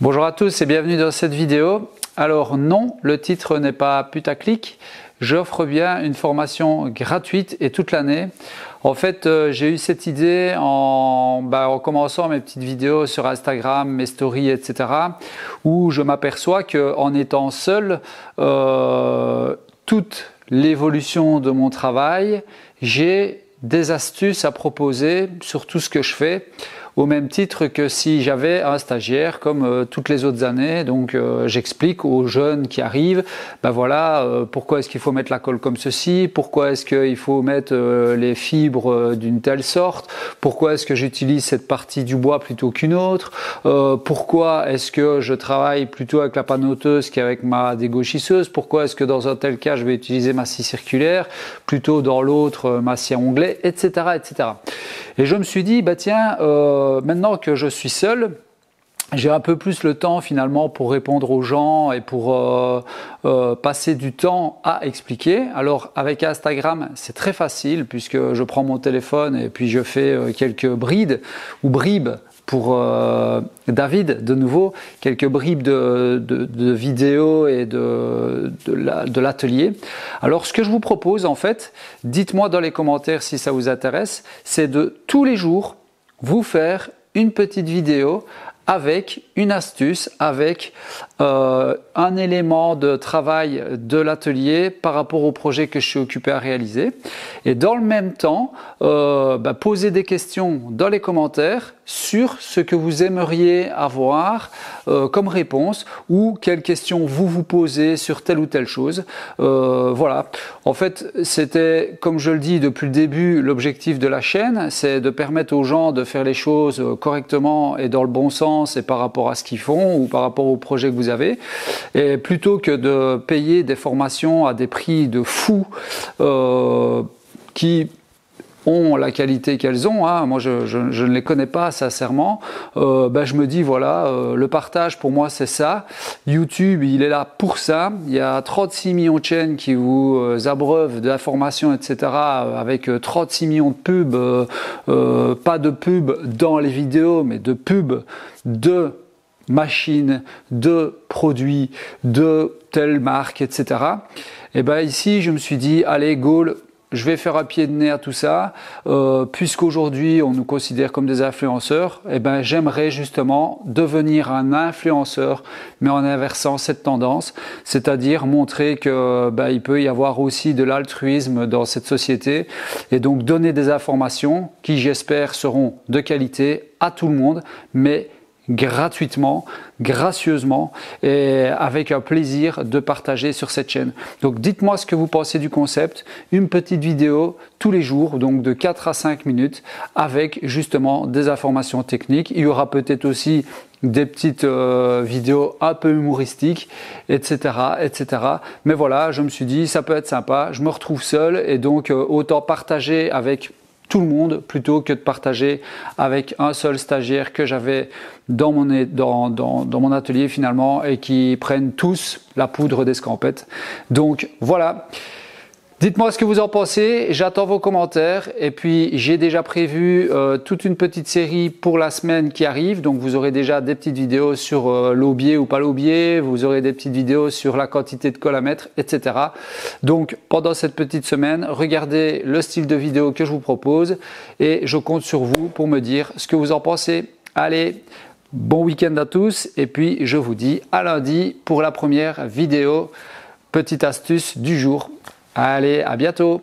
Bonjour à tous et bienvenue dans cette vidéo. Alors non, le titre n'est pas putaclic. J'offre bien une formation gratuite et toute l'année. En fait, j'ai eu cette idée en commençant mes petites vidéos sur Instagram, mes stories, etc. où je m'aperçois qu'en étant seul, toute l'évolution de mon travail, j'ai des astuces à proposer sur tout ce que je fais. Au même titre que si j'avais un stagiaire comme toutes les autres années. Donc j'explique aux jeunes qui arrivent, pourquoi est-ce qu'il faut mettre la colle comme ceci, pourquoi est-ce qu'il faut mettre les fibres d'une telle sorte, pourquoi est-ce que j'utilise cette partie du bois plutôt qu'une autre, pourquoi est-ce que je travaille plutôt avec la panneauteuse qu'avec ma dégauchisseuse, pourquoi est-ce que dans un tel cas je vais utiliser ma scie circulaire plutôt dans l'autre ma scie à onglet, etc., etc. Et je me suis dit, maintenant que je suis seul, j'ai un peu plus le temps finalement pour répondre aux gens et pour passer du temps à expliquer. Alors avec Instagram, c'est très facile puisque je prends mon téléphone et puis je fais quelques brides ou bribes pour David, de nouveau, quelques bribes de vidéos et de l'atelier. Alors ce que je vous propose en fait, dites-moi dans les commentaires si ça vous intéresse, c'est de tous les jours vous faire une petite vidéo avec une astuce, avec un élément de travail de l'atelier par rapport au projet que je suis occupé à réaliser. Et dans le même temps, posez des questions dans les commentaires sur ce que vous aimeriez avoir comme réponse ou quelles questions vous posez sur telle ou telle chose. Voilà. En fait, c'était, comme je le dis depuis le début, l'objectif de la chaîne, c'est de permettre aux gens de faire les choses correctement et dans le bon sens et par rapport à ce qu'ils font ou par rapport au projet que vous avez. Et plutôt que de payer des formations à des prix de fou qui ont la qualité qu'elles ont, hein. Moi je ne les connais pas sincèrement, je me dis voilà, le partage pour moi c'est ça, YouTube il est là pour ça, il y a 36 millions de chaînes qui vous abreuvent d'informations etc. avec 36 millions de pubs, pas de pubs dans les vidéos mais de pubs de machines, de produits, de telle marque etc. Et ici je me suis dit allez Gaulle, je vais faire un pied de nez à tout ça, puisqu'aujourd'hui on nous considère comme des influenceurs, j'aimerais justement devenir un influenceur, mais en inversant cette tendance, c'est-à-dire montrer que il peut y avoir aussi de l'altruisme dans cette société, et donc donner des informations qui j'espère seront de qualité à tout le monde, mais gratuitement, gracieusement et avec un plaisir de partager sur cette chaîne. Donc dites-moi ce que vous pensez du concept, une petite vidéo tous les jours, donc de 4 à 5 minutes avec justement des informations techniques. Il y aura peut-être aussi des petites vidéos un peu humoristiques, etc., etc. Mais voilà, je me suis dit ça peut être sympa, je me retrouve seul et donc autant partager avec tout le monde plutôt que de partager avec un seul stagiaire que j'avais dans mon atelier finalement et qui prennent tous la poudre d'escampette. Donc voilà. Dites-moi ce que vous en pensez, j'attends vos commentaires et puis j'ai déjà prévu toute une petite série pour la semaine qui arrive, donc vous aurez déjà des petites vidéos sur l'aubier ou pas l'aubier, vous aurez des petites vidéos sur la quantité de colle à mettre, etc. Donc pendant cette petite semaine, regardez le style de vidéo que je vous propose et je compte sur vous pour me dire ce que vous en pensez. Allez, bon week-end à tous et puis je vous dis à lundi pour la première vidéo, petite astuce du jour. Allez, à bientôt!